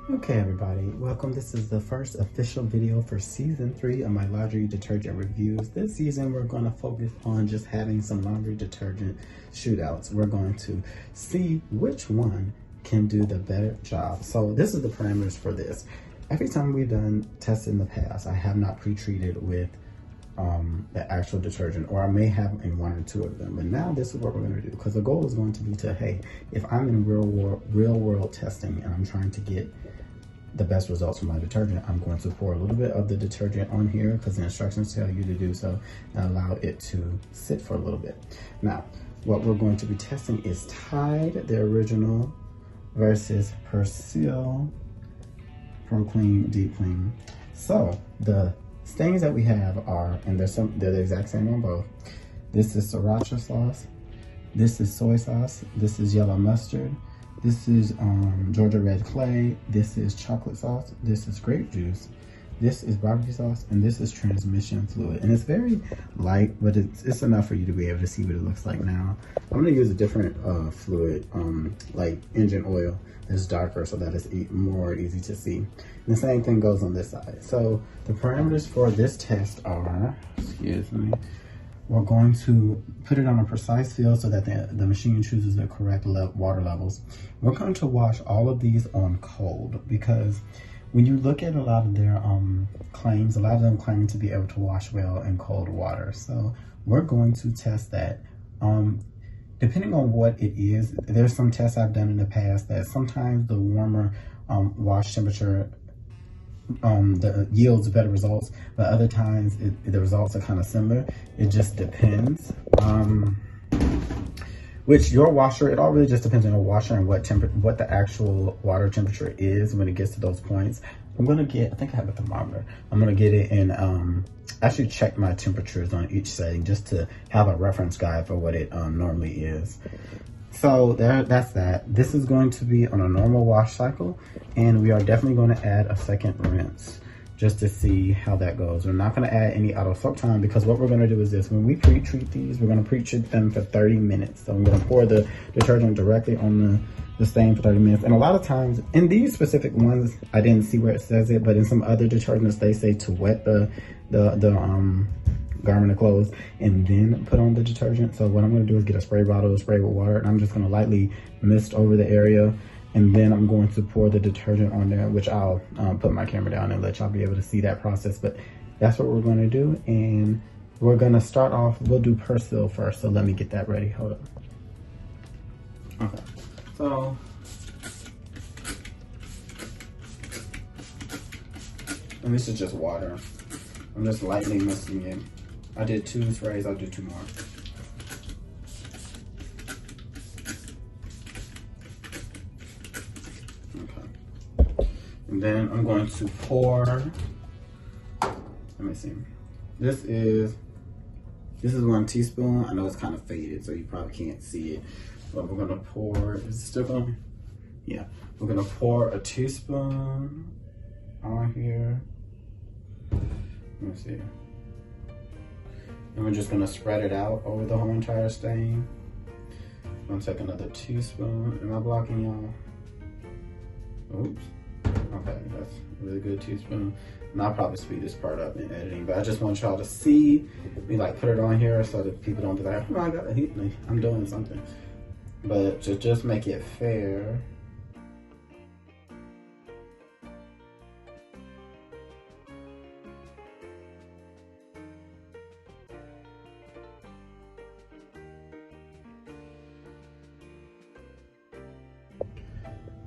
Okay everybody, welcome. This is the first official video for season 3 of my laundry detergent reviews. This season we're going to focus on just having some laundry detergent shootouts. We're going to see which one can do the better job. So this is the parameters for this. Every time we've done tests in the past, I have not pre-treated with the actual detergent, or I may have in 1 or 2 of them. But now this is what we're going to do, because the goal is going to be to, hey, if I'm in real world testing and I'm trying to get the best results from my detergent, I'm going to pour a little bit of the detergent on here because the instructions tell you to do so, and allow it to sit for a little bit. Now, what we're going to be testing is Tide, the original, versus Persil Pro-Clean Deep Clean. So the stains that we have are, and they're the exact same on both. This is sriracha sauce, this is soy sauce, this is yellow mustard, this is Georgia red clay, this is chocolate sauce, this is grape juice, this is barbecue sauce, and this is transmission fluid. And it's very light, but it's enough for you to be able to see what it looks like now. I'm gonna use a different fluid, like engine oil, that's darker so that it's more easy to see. And the same thing goes on this side. So the parameters for this test are, excuse me, we're going to put it on a precise field so that the machine chooses the correct water levels. We're going to wash all of these on cold, because when you look at a lot of their claims, a lot of them claim to be able to wash well in cold water. So we're going to test that. Depending on what it is, there's some tests I've done in the past that sometimes the warmer wash temperature yields better results, but other times the results are kind of similar. It just depends. Which your washer, it all really just depends on the washer and what the actual water temperature is when it gets to those points. I'm gonna get, I think I have a thermometer. I'm gonna get it and actually check my temperatures on each setting just to have a reference guide for what it normally is. So that's that. This is going to be on a normal wash cycle, and we are definitely going to add a second rinse just to see how that goes. We're not going to add any auto soak time, because what we're going to do is this: when we pre-treat these, we're going to pre-treat them for 30 minutes. So I'm going to pour the detergent directly on the stain for 30 minutes. And a lot of times in these specific ones, I didn't see where it says it, but in some other detergents they say to wet the garment of clothes and then put on the detergent. So what I'm going to do is get a spray bottle, spray with water, and I'm just going to lightly mist over the area, and then I'm going to pour the detergent on there, which I'll put my camera down and let y'all be able to see that process. But that's what we're going to do, and we're going to start off, we'll do Persil first. So let me get that ready. Hold up. Okay, so and this is just water. I'm just lightly misting it. I did 2 sprays, I'll do 2 more. Okay. And then I'm going to pour, let me see. This is 1 teaspoon. I know it's kind of faded, so you probably can't see it. But we're gonna pour, is it still going? Yeah. We're gonna pour a teaspoon on here. Let me see. And we're just gonna spread it out over the whole entire stain. I'm gonna take another teaspoon. Am I blocking y'all? Oops. Okay, that's a really good teaspoon. And I'll probably speed this part up in editing, but I just want y'all to see me like put it on here so that people don't be like, oh my God, I'm doing something. But to just make it fair,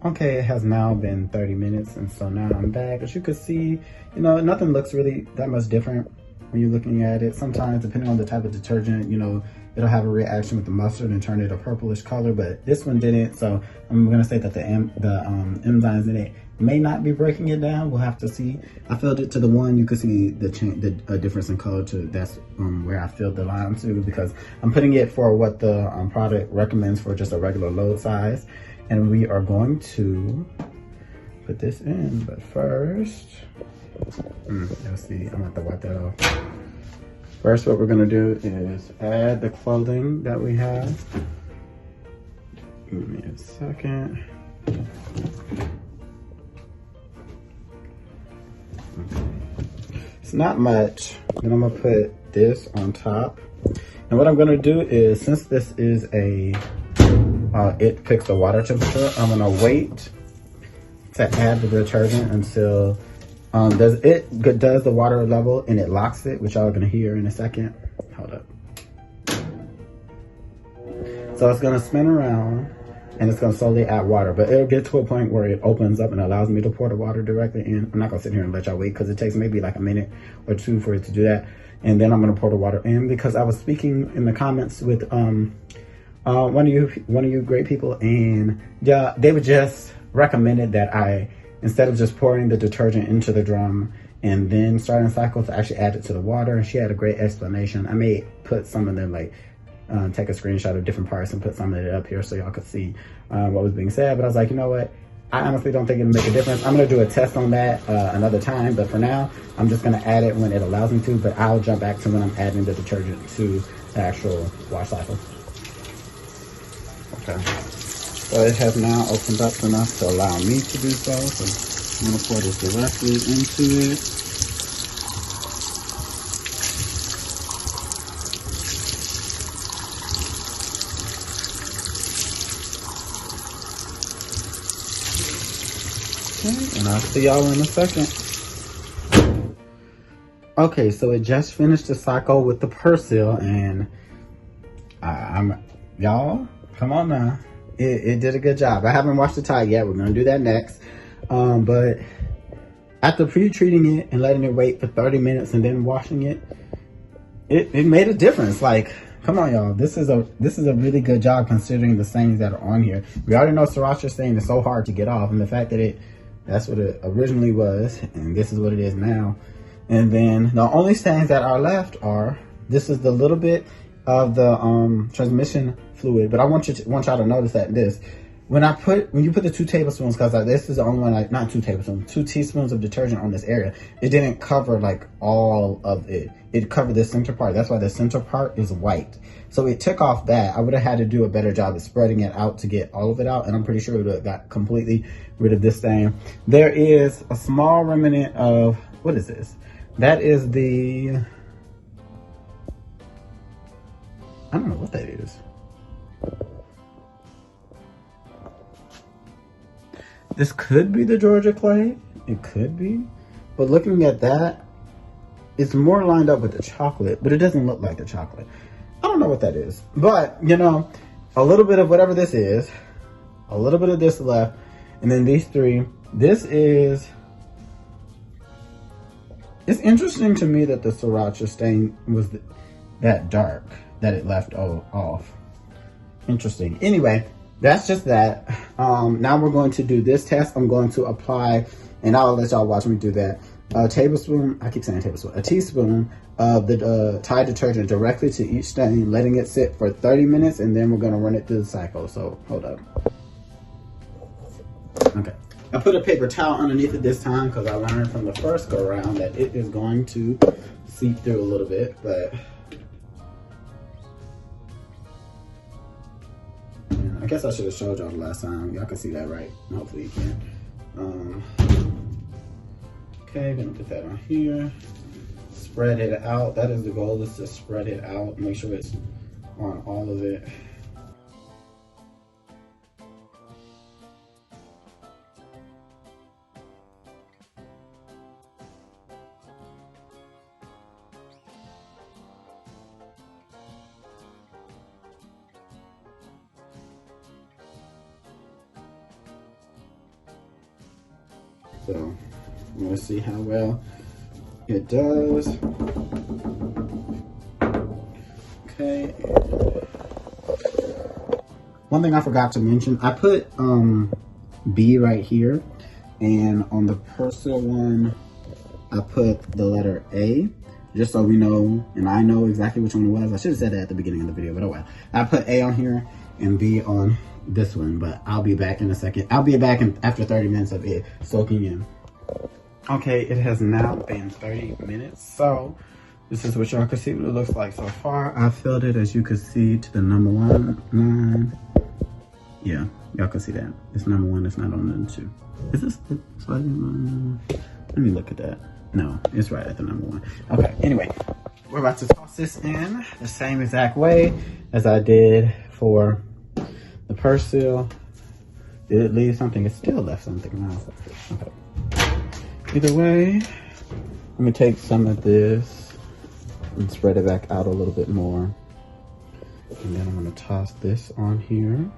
okay, it has now been 30 minutes, and so now I'm back. As you can see, you know, nothing looks really that much different when you're looking at it. Sometimes, depending on the type of detergent, you know, it'll have a reaction with the mustard and turn it a purplish color, but this one didn't. So I'm gonna say that the enzymes in it may not be breaking it down. We'll have to see. I filled it to the 1. You can see the difference in color to, that's where I filled the lime to, because I'm putting it for what the product recommends for just a regular load size. And we are going to put this in, but first, let's see, I'm gonna have to wipe that off. First, what we're gonna do is add the clothing that we have. Give me a second. It's not much. Then I'm gonna put this on top. And what I'm gonna do is, since this is a, it picks the water temperature, I'm gonna wait to add the detergent until does the water level and it locks it, which y'all are gonna hear in a second. Hold up. So it's gonna spin around and it's gonna slowly add water, but it'll get to a point where it opens up and allows me to pour the water directly in. I'm not gonna sit here and let y'all wait because it takes maybe like a minute or two for it to do that. And then I'm gonna pour the water in because I was speaking in the comments with one of you great people, and yeah, they would just recommended that I, instead of just pouring the detergent into the drum and then starting the cycle, to actually add it to the water. And she had a great explanation. I may put some of them, like take a screenshot of different parts and put some of it up here so y'all could see what was being said. But I was like, you know what? I honestly don't think it'll make a difference. I'm gonna do a test on that another time, but for now, I'm just gonna add it when it allows me to, but I'll jump back to when I'm adding the detergent to the actual wash cycle. Okay. So it has now opened up enough to allow me to do so. So I'm gonna pour this directly into it. Okay, and I'll see y'all in a second. Okay, so it just finished the cycle with the Persil, and y'all, come on now. It did a good job. I haven't washed the tie yet. We're gonna do that next. But after pre-treating it and letting it wait for 30 minutes and then washing it, it made a difference. Like, come on, y'all. This is a really good job considering the stains that are on here. We already know sriracha stain is so hard to get off, and the fact that that's what it originally was, and this is what it is now. And then the only stains that are left are, this is the little bit of the transmission fluid, but I want y'all to notice that when you put the 2 tablespoons, because this is the only one, not 2 tablespoons, 2 teaspoons of detergent on this area, it didn't cover like all of it. It covered the center part. That's why the center part is white. So it took off that. I would have had to do a better job of spreading it out to get all of it out, and I'm pretty sure it would have got completely rid of this stain. There is a small remnant of, what is this? That is the, I don't know what that is. This could be the Georgia clay. It could be. But looking at that, it's more lined up with the chocolate, but it doesn't look like the chocolate. I don't know what that is. But, you know, a little bit of whatever this is, a little bit of this left, and then these 3. This is, it's interesting to me that the sriracha stain was that dark, that it left off. Interesting. Anyway, that's just that. Now we're going to do this test. I'm going to apply, and I'll let y'all watch me do that. A tablespoon, I keep saying tablespoon, a teaspoon of the Tide detergent directly to each stain, letting it sit for 30 minutes, and then we're gonna run it through the cycle. So hold up. Okay. I put a paper towel underneath it this time because I learned from the first go around that it is going to seep through a little bit, but I guess I should have showed y'all the last time. Y'all can see that, right? Hopefully you can. Okay, gonna put that on here. Spread it out. That is the goal, is to spread it out. Make sure it's on all of it. So I'm gonna see how well it does. Okay. One thing I forgot to mention, I put B right here, and on the Persil one, I put the letter A, just so we know, and I know exactly which one it was. I should have said that at the beginning of the video, but oh well. I put A on here and B on this one, but I'll be back in a second. I'll be back after 30 minutes of it soaking in. Okay, it has now been 30 minutes, so this is what y'all can see what it looks like so far. I filled it, as you can see, to the number 1 line. Yeah, y'all can see that. It's number 1, it's not on the 2. Is this slightly? Let me look at that. No, it's right at the number 1. Okay, anyway, we're about to toss this in the same exact way as I did for the Persil. Did it leave something? It still left something. Okay. Either way, let me take some of this and spread it back out a little bit more. And then I'm gonna toss this on here.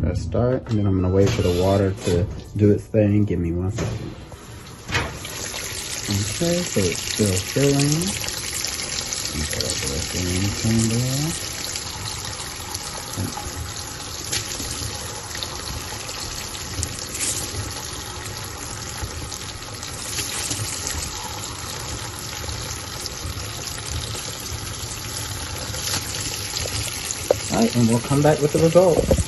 Press start, and then I'm gonna wait for the water to do its thing. Give me 1 second. Okay, so it's still filling. Put up the rest of the candle. Alright, and we'll come back with the results.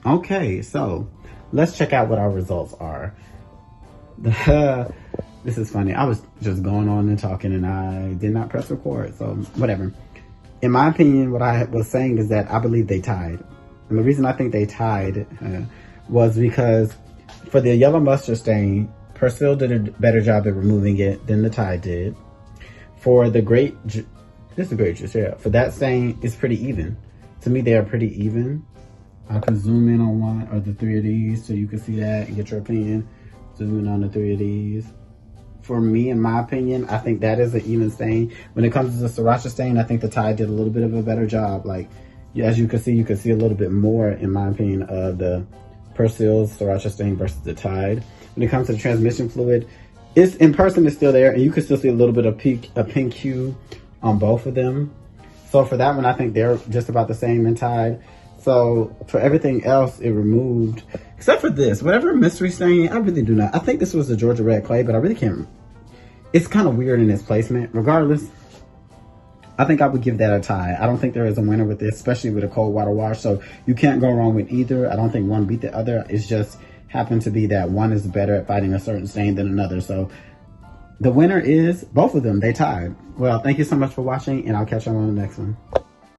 Okay, so let's check out what our results are. This is funny. I was just going on and talking and I did not press record, so whatever. In my opinion, what I was saying is that I believe they tied. And the reason I think they tied was because for the yellow mustard stain, Persil did a better job at removing it than the Tide did. For the this is grape juice, yeah. For that stain, it's pretty even. To me, they are pretty even. I can zoom in on one or the 3 of these so you can see that and get your opinion. Zoom in on the 3 of these. For me, in my opinion, I think that is an even stain. When it comes to the sriracha stain, I think the Tide did a little bit of a better job. Like, as you can see a little bit more, in my opinion, of the Persil's sriracha stain versus the Tide. When it comes to the transmission fluid, it's in person, it's still there, and you can still see a little bit of pink hue on both of them. So for that one, I think they're just about the same in Tide. So for everything else, it removed, except for this, whatever mystery stain, I really do not. I think this was the Georgia Red Clay, but I really can't. It's kind of weird in its placement. Regardless, I think I would give that a tie. I don't think there is a winner with this, especially with a cold water wash. So you can't go wrong with either. I don't think one beat the other. It's just happened to be that one is better at fighting a certain stain than another. So the winner is both of them. They tied. Well, thank you so much for watching, and I'll catch you on the next one.